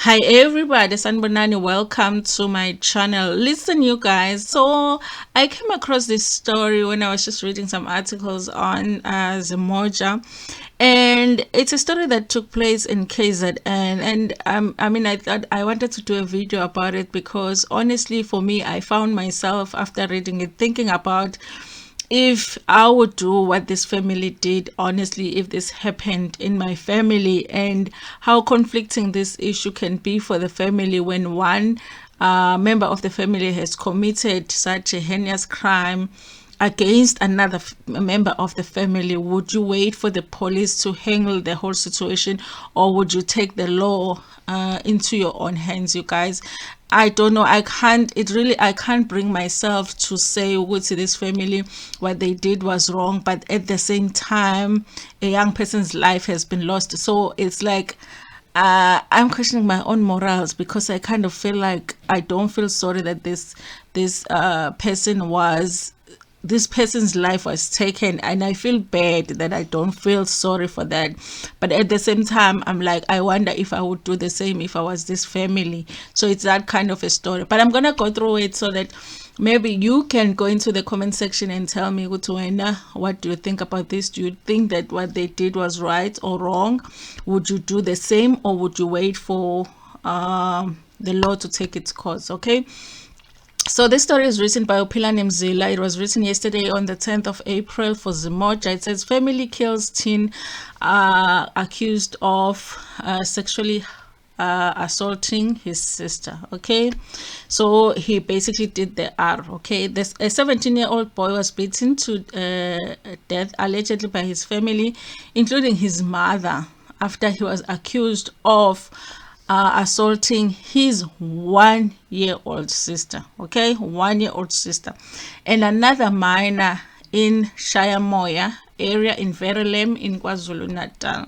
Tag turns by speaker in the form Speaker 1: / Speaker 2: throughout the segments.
Speaker 1: Hi everybody, Sanbonani, welcome to my channel. Listen you guys, so I came across this story when I was just reading some articles on Zimoja, and it's a story that took place in KZN, and I thought I wanted to do a video about it because honestly for me I found myself after reading it thinking about if I would do what this family did, honestly, if this happened in my family, and how conflicting this issue can be for the family when one member of the family has committed such a heinous crime against another member of the family. Would you wait for the police to handle the whole situation, or would you take the law into your own hands, you guys? I don't know. I can't bring myself to say to this family what they did was wrong, but at the same time a young person's life has been lost, so it's like I'm questioning my own morals because I kind of feel like I don't feel sorry that this person's life was taken, and I feel bad that I don't feel sorry for that. But at the same time I'm like, I wonder if I would do the same if I was this family. So it's that kind of a story, but I'm gonna go through it so that maybe you can go into the comment section and tell me, what do you think about this? Do you think that what they did was right or wrong? Would you do the same, or would you wait for the law to take its course? Okay, so this story is written by Opila Mzila. It was written yesterday on the 10th of April for Zimoja. It says family kills teen accused of sexually assaulting his sister. Okay, so he basically did the R. Okay, this a 17-year-old boy was beaten to death allegedly by his family, including his mother, after he was accused of assaulting his 1-year-old sister. Okay, 1-year-old sister, and another minor in Shayamoya area in Verulam in KwaZulu Natal.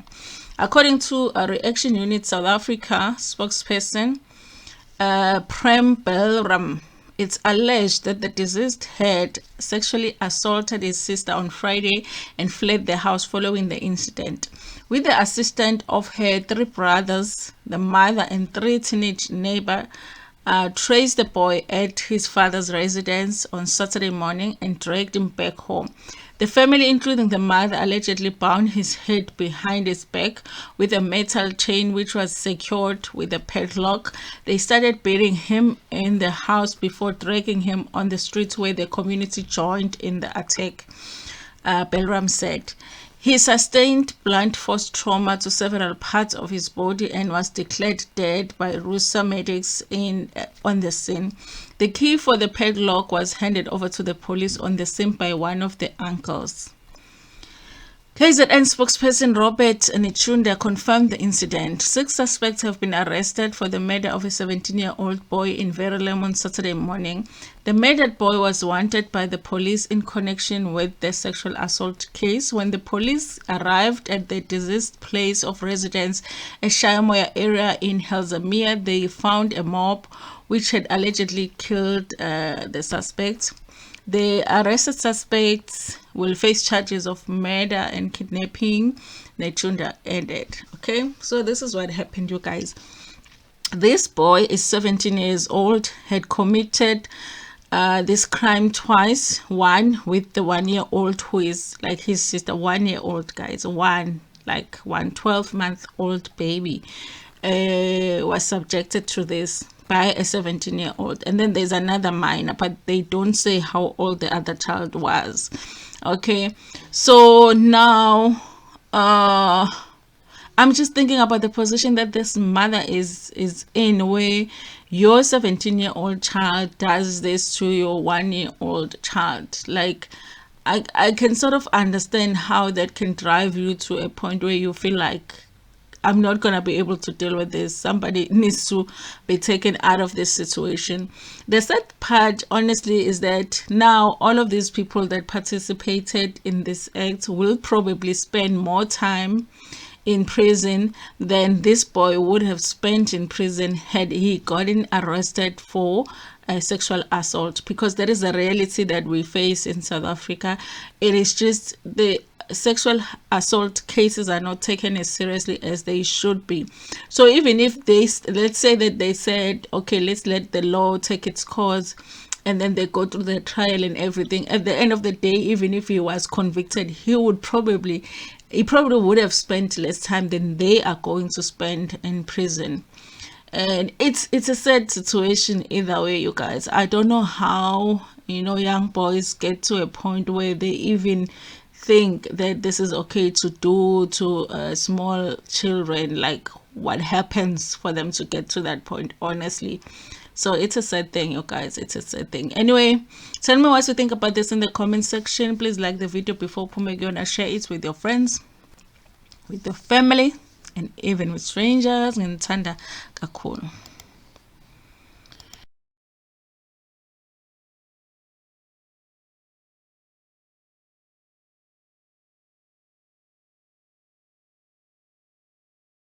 Speaker 1: According to a Reaction Unit South Africa spokesperson, Prem Belram, it's alleged that the deceased had sexually assaulted his sister on Friday and fled the house following the incident. With the assistance of her 3 brothers, the mother and 3 teenage neighbors traced the boy at his father's residence on Saturday morning and dragged him back home. The family, including the mother, allegedly bound his head behind his back with a metal chain which was secured with a padlock. They started beating him in the house before dragging him on the streets, where the community joined in the attack, Belram said. He sustained blunt force trauma to several parts of his body and was declared dead by Rusa medics on the scene. The key for the padlock was handed over to the police on the scene by one of the uncles. KZN spokesperson Robert Nichunda confirmed the incident. 6 suspects have been arrested for the murder of a 17-year-old boy in Verulam on Saturday morning. The murdered boy was wanted by the police in connection with the sexual assault case. When the police arrived at the deceased's place of residence, a Shayamoya area in Helzamia, they found a mob which had allegedly killed the suspects. The arrested suspects will face charges of murder and kidnapping, Nechunda added. Okay, so this is what happened, you guys. This boy is 17 years old, had committed this crime twice. One with the 1-year-old who is like his sister, 1-year-old, guys. One 12-month-old baby was subjected to this by a 17-year-old, and then there's another minor, but they don't say how old the other child was. Okay, so now I'm just thinking about the position that this mother is in, where your 17-year-old child does this to your 1-year-old child. Like, I can sort of understand how that can drive you to a point where you feel like, I'm not going to be able to deal with this. Somebody needs to be taken out of this situation. The sad part, honestly, is that now all of these people that participated in this act will probably spend more time in prison than this boy would have spent in prison had he gotten arrested for sexual assault, because there is a reality that we face in South Africa. It is just sexual assault cases are not taken as seriously as they should be. So even if they, let's say that they said, okay, let's let the law take its course, and then they go through the trial and everything, at the end of the day, even if he was convicted, he probably would have spent less time than they are going to spend in prison. And it's a sad situation either way, you guys. I don't know how, young boys get to a point where they even think that this is okay to do to small children. Like, what happens for them to get to that point, honestly? So it's a sad thing, you guys. It's a sad thing. Anyway, tell me what you think about this in the comment section. Please like the video before Pumegona, share it with your friends, with your family, and even with strangers. Ntanda kakhulu.